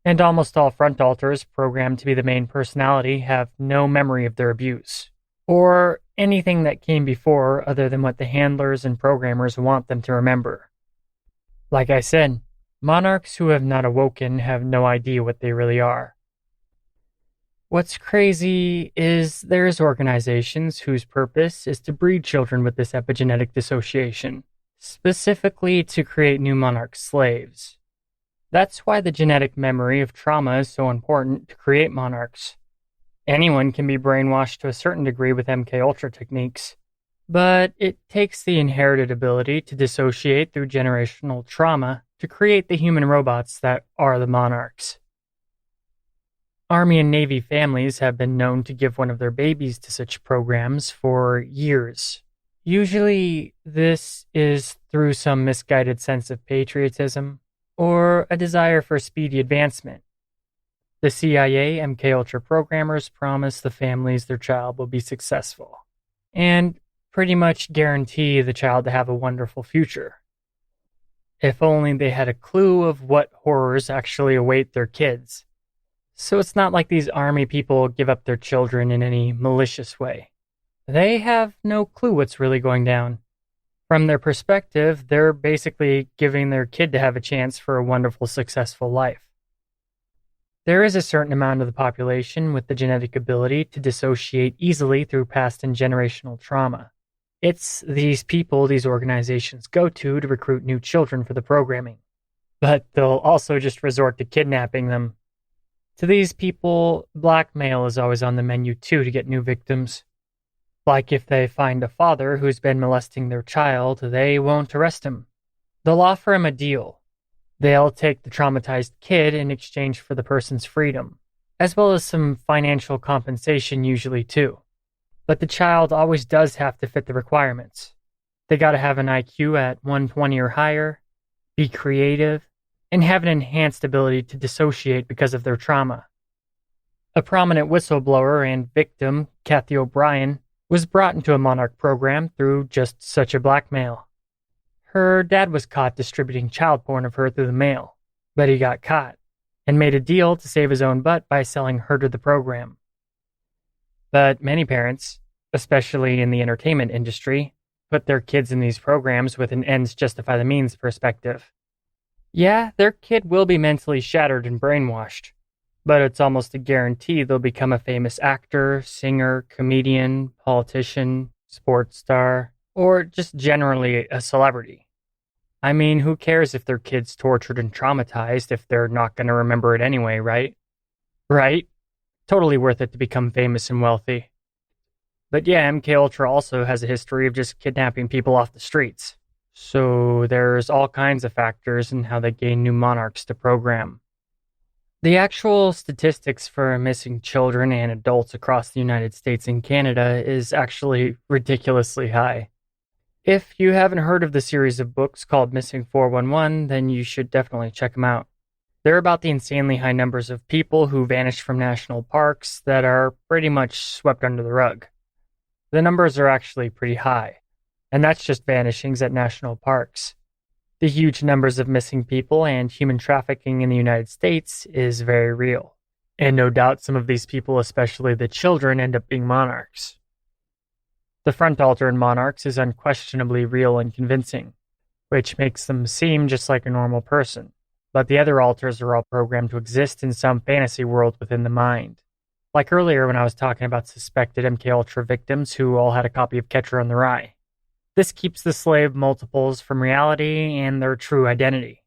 And almost all front alters programmed to be the main personality have no memory of their abuse, or anything that came before other than what the handlers and programmers want them to remember. Like I said, monarchs who have not awoken have no idea what they really are. What's crazy is there's organizations whose purpose is to breed children with this epigenetic dissociation, specifically to create new monarch slaves. That's why the genetic memory of trauma is so important to create monarchs. Anyone can be brainwashed to a certain degree with MKUltra techniques, but it takes the inherited ability to dissociate through generational trauma to create the human robots that are the monarchs. Army and Navy families have been known to give one of their babies to such programs for years. Usually, this is through some misguided sense of patriotism or a desire for speedy advancement. The CIA MKUltra programmers promise the families their child will be successful, and pretty much guarantee the child to have a wonderful future. If only they had a clue of what horrors actually await their kids. So it's not like these army people give up their children in any malicious way. They have no clue what's really going down. From their perspective, they're basically giving their kid to have a chance for a wonderful, successful life. There is a certain amount of the population with the genetic ability to dissociate easily through past and generational trauma. It's these people these organizations go to recruit new children for the programming. But they'll also just resort to kidnapping them. To these people, blackmail is always on the menu too to get new victims. Like if they find a father who's been molesting their child, they won't arrest him. They'll offer him a deal. They'll take the traumatized kid in exchange for the person's freedom, as well as some financial compensation usually too. But the child always does have to fit the requirements. They gotta have an IQ at 120 or higher, be creative, and have an enhanced ability to dissociate because of their trauma. A prominent whistleblower and victim, Kathy O'Brien, was brought into a Monarch program through just such a blackmail. Her dad was caught distributing child porn of her through the mail, but he got caught and made a deal to save his own butt by selling her to the program. But many parents, especially in the entertainment industry, put their kids in these programs with an ends justify the means perspective. Yeah, their kid will be mentally shattered and brainwashed, but it's almost a guarantee they'll become a famous actor, singer, comedian, politician, sports star, or just generally a celebrity. I mean, who cares if their kid's tortured and traumatized if they're not going to remember it anyway, right? Right? Totally worth it to become famous and wealthy. But yeah, MKUltra also has a history of just kidnapping people off the streets. So there's all kinds of factors in how they gain new monarchs to program. The actual statistics for missing children and adults across the United States and Canada is actually ridiculously high. If you haven't heard of the series of books called Missing 411, then you should definitely check them out. They're about the insanely high numbers of people who vanished from national parks that are pretty much swept under the rug. The numbers are actually pretty high, and that's just vanishings at national parks. The huge numbers of missing people and human trafficking in the United States is very real. And no doubt some of these people, especially the children, end up being monarchs. The front altar in Monarchs is unquestionably real and convincing, which makes them seem just like a normal person. But the other altars are all programmed to exist in some fantasy world within the mind. Like earlier when I was talking about suspected MKUltra victims who all had a copy of Catcher in the Rye. This keeps the slave multiples from reality and their true identity.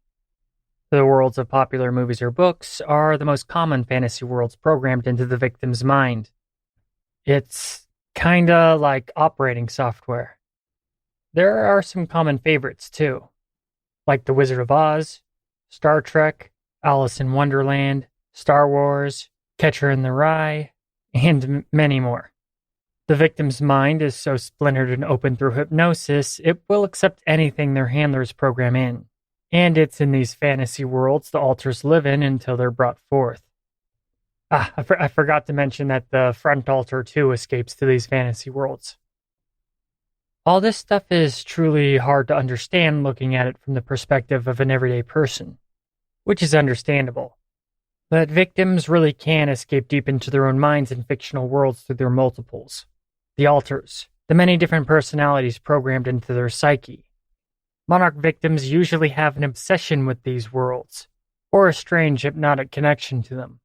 The worlds of popular movies or books are the most common fantasy worlds programmed into the victim's mind. It's kinda like operating software. There are some common favorites too, like The Wizard of Oz, Star Trek, Alice in Wonderland, Star Wars, Catcher in the Rye, and many more. The victim's mind is so splintered and open through hypnosis, it will accept anything their handlers program in. And it's in these fantasy worlds the altars live in until they're brought forth. I forgot to mention that the front altar too escapes to these fantasy worlds. All this stuff is truly hard to understand looking at it from the perspective of an everyday person, which is understandable. But victims really can escape deep into their own minds and fictional worlds through their multiples. The altars, the many different personalities programmed into their psyche. Monarch victims usually have an obsession with these worlds, or a strange hypnotic connection to them.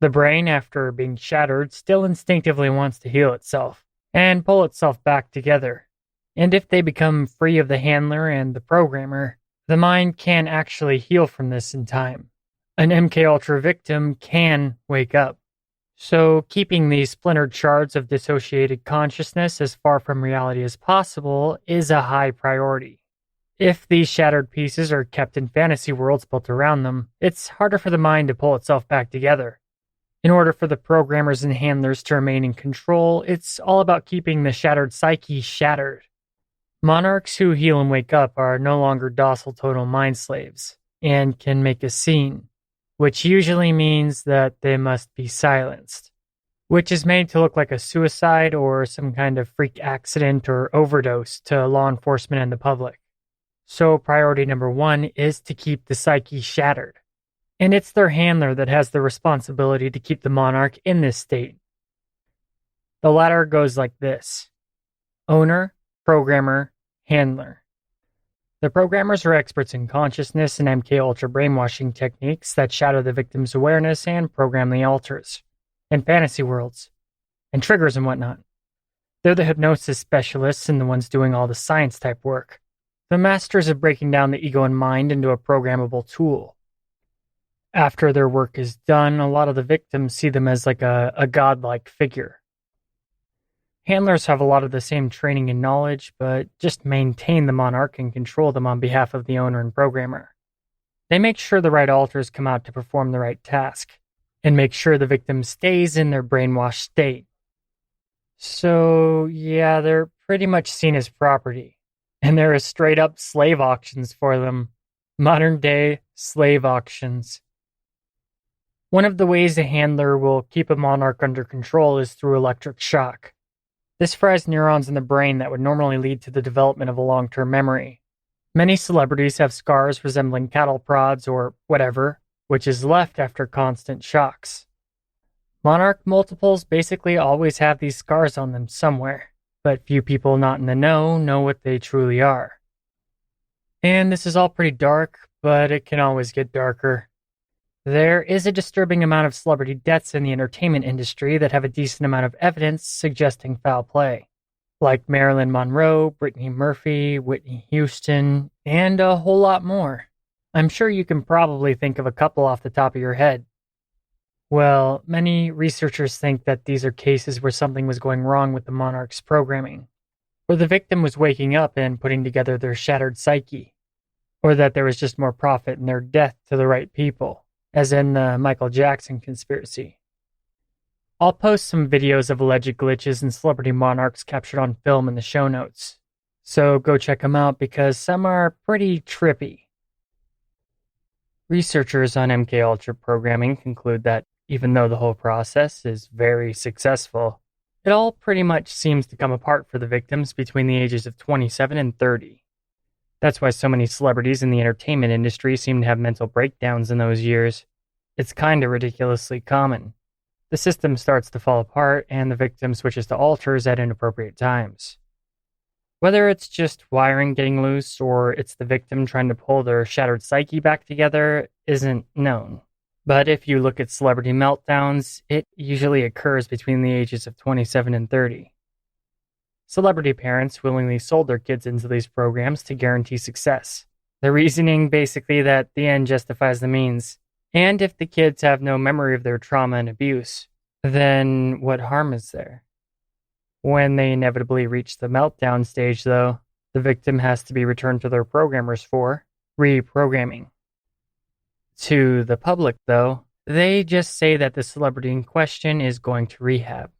The brain, after being shattered, still instinctively wants to heal itself, and pull itself back together. And if they become free of the handler and the programmer, the mind can actually heal from this in time. An MKUltra victim can wake up. So keeping these splintered shards of dissociated consciousness as far from reality as possible is a high priority. If these shattered pieces are kept in fantasy worlds built around them, it's harder for the mind to pull itself back together. In order for the programmers and handlers to remain in control, it's all about keeping the shattered psyche shattered. Monarchs who heal and wake up are no longer docile total mind slaves, and can make a scene, which usually means that they must be silenced, which is made to look like a suicide or some kind of freak accident or overdose to law enforcement and the public. So priority number 1 is to keep the psyche shattered. And it's their handler that has the responsibility to keep the monarch in this state. The ladder goes like this: owner, programmer, handler. The programmers are experts in consciousness and MKUltra brainwashing techniques that shadow the victim's awareness and program the altars, and fantasy worlds, and triggers and whatnot. They're the hypnosis specialists and the ones doing all the science type work. The masters of breaking down the ego and mind into a programmable tool. After their work is done, a lot of the victims see them as like a godlike figure. Handlers have a lot of the same training and knowledge, but just maintain the monarch and control them on behalf of the owner and programmer. They make sure the right altars come out to perform the right task, and make sure the victim stays in their brainwashed state. So, yeah, they're pretty much seen as property, and there are straight up slave auctions for them. Modern day slave auctions. One of the ways a handler will keep a monarch under control is through electric shock. This fries neurons in the brain that would normally lead to the development of a long-term memory. Many celebrities have scars resembling cattle prods or whatever, which is left after constant shocks. Monarch multiples basically always have these scars on them somewhere, but few people not in the know what they truly are. And this is all pretty dark, but it can always get darker. There is a disturbing amount of celebrity deaths in the entertainment industry that have a decent amount of evidence suggesting foul play, like Marilyn Monroe, Brittany Murphy, Whitney Houston, and a whole lot more. I'm sure you can probably think of a couple off the top of your head. Well, many researchers think that these are cases where something was going wrong with the monarch's programming, where the victim was waking up and putting together their shattered psyche, or that there was just more profit in their death to the right people, as in the Michael Jackson conspiracy. I'll post some videos of alleged glitches and celebrity monarchs captured on film in the show notes, so go check them out because some are pretty trippy. Researchers on MKUltra programming conclude that even though the whole process is very successful, It all pretty much seems to come apart for the victims between the ages of 27 and 30. That's why so many celebrities in the entertainment industry seem to have mental breakdowns in those years. It's kinda ridiculously common. The system starts to fall apart, and the victim switches to alters at inappropriate times. Whether it's just wiring getting loose or it's the victim trying to pull their shattered psyche back together isn't known. But if you look at celebrity meltdowns, it usually occurs between the ages of 27 and 30. Celebrity parents willingly sold their kids into these programs to guarantee success. The reasoning basically that the end justifies the means. And if the kids have no memory of their trauma and abuse, then what harm is there? When they inevitably reach the meltdown stage, though, the victim has to be returned to their programmers for reprogramming. To the public, though, they just say that the celebrity in question is going to rehab.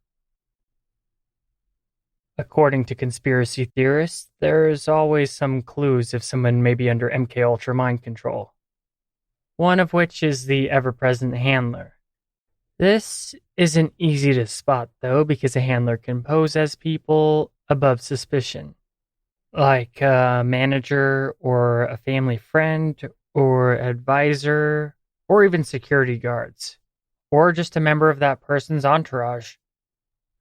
According to conspiracy theorists, there's always some clues if someone may be under MKUltra mind control. One of which is the ever-present handler. This isn't easy to spot, though, because a handler can pose as people above suspicion, like a manager or a family friend or advisor or even security guards, or just a member of that person's entourage.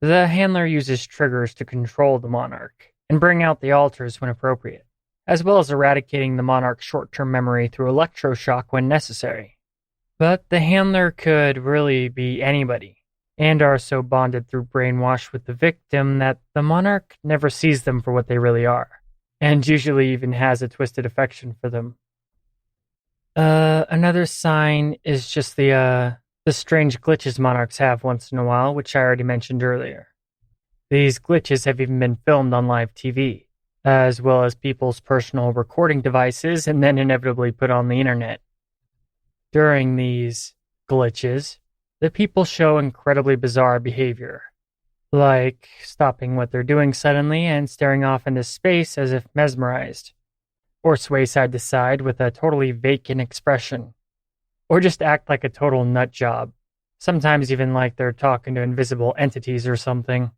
The handler uses triggers to control the Monarch and bring out the alters when appropriate, as well as eradicating the Monarch's short-term memory through electroshock when necessary. But the handler could really be anybody, and are so bonded through brainwash with the victim that the Monarch never sees them for what they really are, and usually even has a twisted affection for them. Another sign is just the strange glitches Monarchs have once in a while, which I already mentioned earlier. These glitches have even been filmed on live TV, as well as people's personal recording devices and then inevitably put on the internet. During these glitches, the people show incredibly bizarre behavior, like stopping what they're doing suddenly and staring off into space as if mesmerized, or sway side to side with a totally vacant expression, or just act like a total nut job, sometimes even like they're talking to invisible entities or something.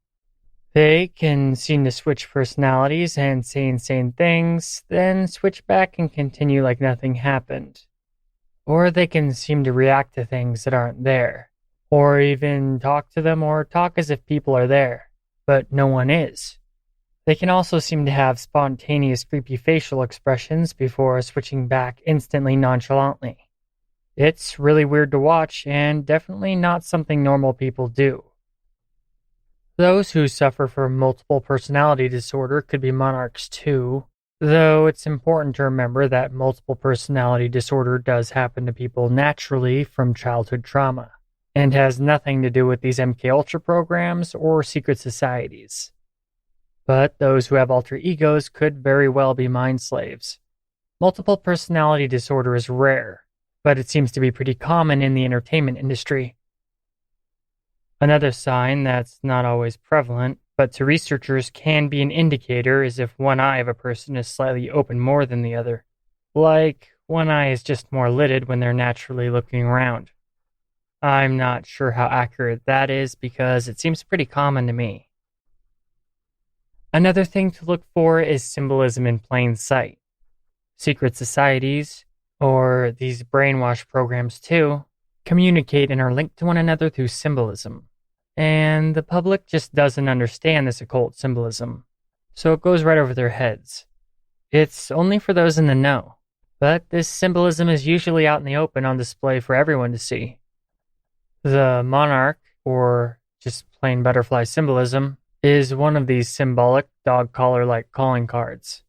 They can seem to switch personalities and say insane things, then switch back and continue like nothing happened. Or they can seem to react to things that aren't there, or even talk to them or talk as if people are there, but no one is. They can also seem to have spontaneous creepy facial expressions before switching back instantly nonchalantly. It's really weird to watch and definitely not something normal people do. Those who suffer from multiple personality disorder could be monarchs too, though it's important to remember that multiple personality disorder does happen to people naturally from childhood trauma, and has nothing to do with these MKUltra programs or secret societies. But those who have alter egos could very well be mind slaves. Multiple personality disorder is rare, but it seems to be pretty common in the entertainment industry. Another sign that's not always prevalent, but to researchers can be an indicator, is if one eye of a person is slightly open more than the other. Like, one eye is just more lidded when they're naturally looking around. I'm not sure how accurate that is because it seems pretty common to me. Another thing to look for is symbolism in plain sight. Secret societies, or these brainwash programs too, communicate and are linked to one another through symbolism. And the public just doesn't understand this occult symbolism, so it goes right over their heads. It's only for those in the know, but this symbolism is usually out in the open on display for everyone to see. The Monarch, or just plain butterfly symbolism, is one of these symbolic dog collar-like calling cards.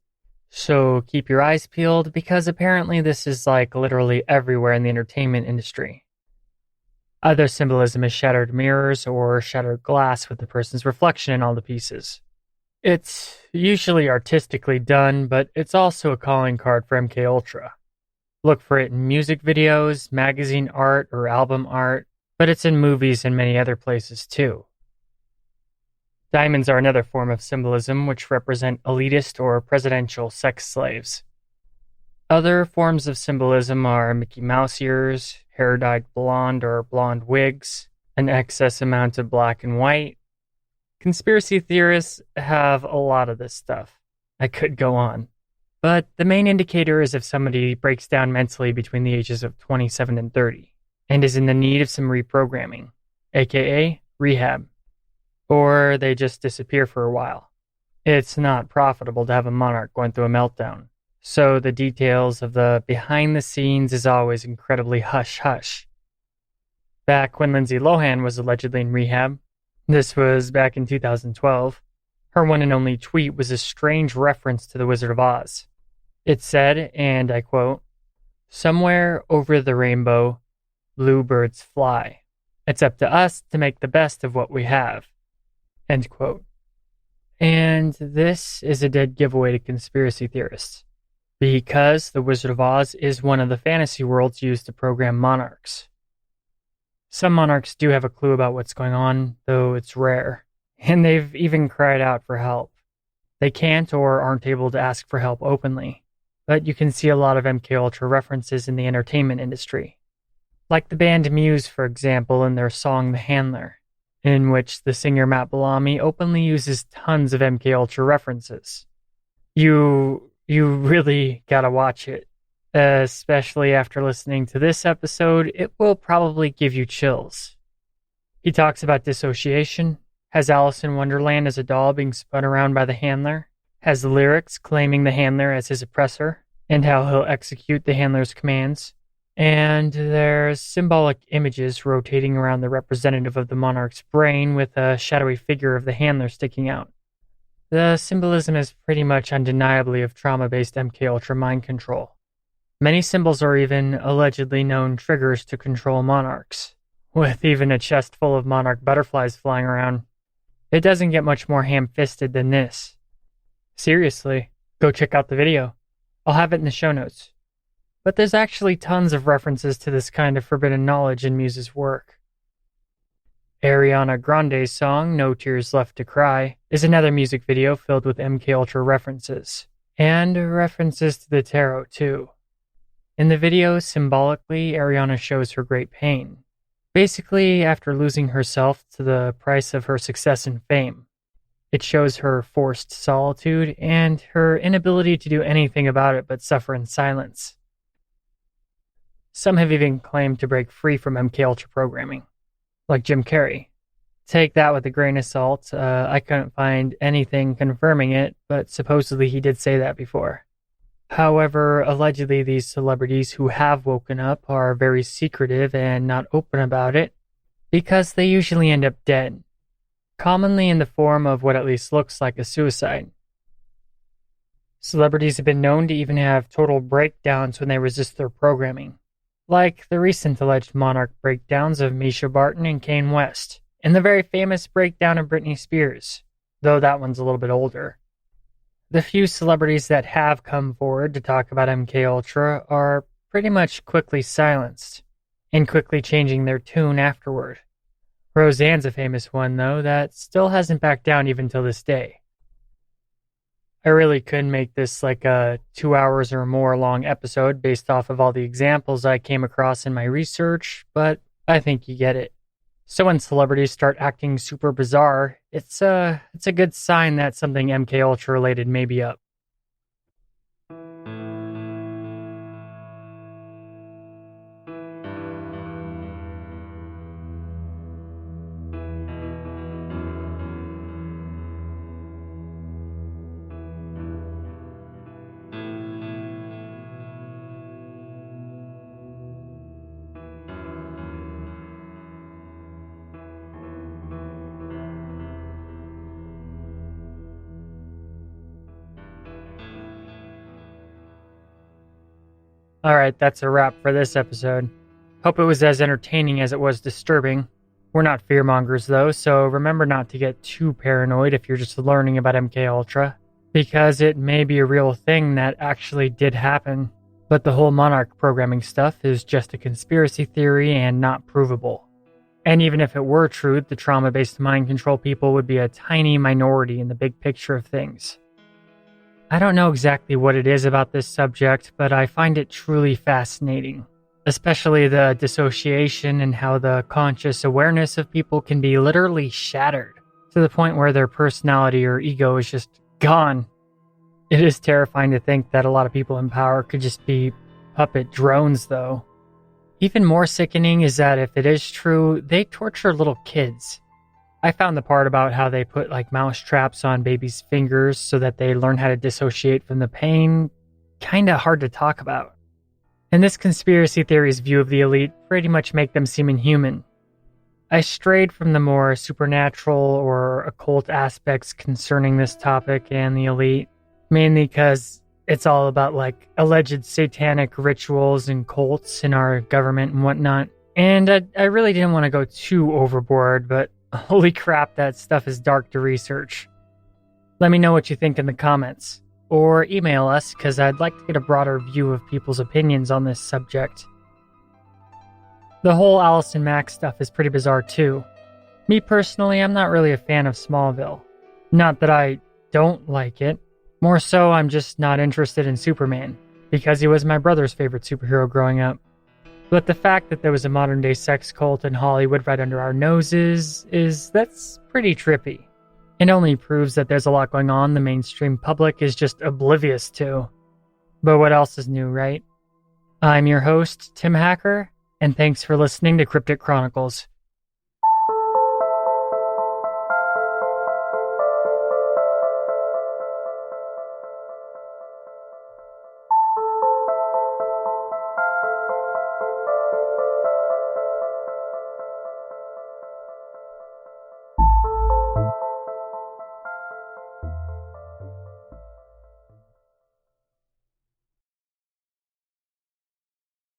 So keep your eyes peeled because apparently this is like literally everywhere in the entertainment industry. Other symbolism is shattered mirrors or shattered glass with the person's reflection in all the pieces. It's usually artistically done, but it's also a calling card for MKUltra. Look for it in music videos, magazine art, or album art, but it's in movies and many other places too. Diamonds are another form of symbolism which represent elitist or presidential sex slaves. Other forms of symbolism are Mickey Mouse ears, hair dyed blonde or blonde wigs, an excess amount of black and white, Conspiracy theorists have a lot of this stuff. I could go on. But the main indicator is if somebody breaks down mentally between the ages of 27 and 30 and is in the need of some reprogramming, aka rehab, or they just disappear for a while. It's not profitable to have a monarch going through a meltdown, so the details of the behind the scenes is always incredibly hush-hush. Back when Lindsay Lohan was allegedly in rehab, this was back in 2012, her one and only tweet was a strange reference to The Wizard of Oz. It said, and I quote, "Somewhere over the rainbow, bluebirds fly. It's up to us to make the best of what we have." End quote. And this is a dead giveaway to conspiracy theorists, because The Wizard of Oz is one of the fantasy worlds used to program monarchs. Some monarchs do have a clue about what's going on, though it's rare, and they've even cried out for help. They can't or aren't able to ask for help openly, but you can see a lot of MKUltra references in the entertainment industry. Like the band Muse, for example, in their song The Handler, in which the singer Matt Bellamy openly uses tons of MKUltra references. You really gotta watch it. Especially after listening to this episode, it will probably give you chills. He talks about dissociation, has Alice in Wonderland as a doll being spun around by the handler, has lyrics claiming the handler as his oppressor, and how he'll execute the handler's commands, and there's symbolic images rotating around the representative of the monarch's brain with a shadowy figure of the handler sticking out. The symbolism is pretty much undeniably of trauma-based MKUltra mind control. Many symbols are even allegedly known triggers to control monarchs, with even a chest full of monarch butterflies flying around. It doesn't get much more ham-fisted than this. Seriously, go check out the video. I'll have it in the show notes. But there's actually tons of references to this kind of forbidden knowledge in Muse's work. Ariana Grande's song, No Tears Left to Cry, is another music video filled with MKUltra references, and references to the tarot too. In the video, symbolically, Ariana shows her great pain. Basically, after losing herself to the price of her success and fame. It shows her forced solitude and her inability to do anything about it but suffer in silence. Some have even claimed to break free from MKUltra programming, like Jim Carrey. Take that with a grain of salt. I couldn't find anything confirming it, but supposedly he did say that before. However, allegedly these celebrities who have woken up are very secretive and not open about it, because they usually end up dead, commonly in the form of what at least looks like a suicide. Celebrities have been known to even have total breakdowns when they resist their programming, like the recent alleged Monarch breakdowns of Misha Barton and Kanye West, and the very famous breakdown of Britney Spears, though that one's a little bit older. The few celebrities that have come forward to talk about MKUltra are pretty much quickly silenced, and quickly changing their tune afterward. Roseanne's a famous one, though, that still hasn't backed down even till this day. I really could make this like a 2 hours or more long episode based off of all the examples I came across in my research, but I think you get it. So when celebrities start acting super bizarre, it's a good sign that something MKUltra related may be up. Alright, that's a wrap for this episode. Hope it was as entertaining as it was disturbing. We're not fearmongers though, so remember not to get too paranoid if you're just learning about MKUltra, because it may be a real thing that actually did happen, but the whole Monarch programming stuff is just a conspiracy theory and not provable. And even if it were true, the trauma-based mind control people would be a tiny minority in the big picture of things. I don't know exactly what it is about this subject, but I find it truly fascinating, especially the dissociation and how the conscious awareness of people can be literally shattered to the point where their personality or ego is just gone. It is terrifying to think that a lot of people in power could just be puppet drones, though. Even more sickening is that if it is true, they torture little kids. I found the part about how they put mouse traps on babies' fingers so that they learn how to dissociate from the pain kinda hard to talk about. And this conspiracy theory's view of the elite pretty much make them seem inhuman. I strayed from the more supernatural or occult aspects concerning this topic and the elite, mainly because it's all about alleged satanic rituals and cults in our government and whatnot. And I really didn't want to go too overboard, but holy crap, that stuff is dark to research. Let me know what you think in the comments, or email us because I'd like to get a broader view of people's opinions on this subject. The whole Allison Mack stuff is pretty bizarre too. Me personally, I'm not really a fan of Smallville. Not that I don't like it. More so, I'm just not interested in Superman, because he was my brother's favorite superhero growing up. But the fact that there was a modern-day sex cult in Hollywood right under our noses that's pretty trippy. It only proves that there's a lot going on the mainstream public is just oblivious to. But what else is new, right? I'm your host, Tim Hacker, and thanks for listening to Cryptic Chronicles.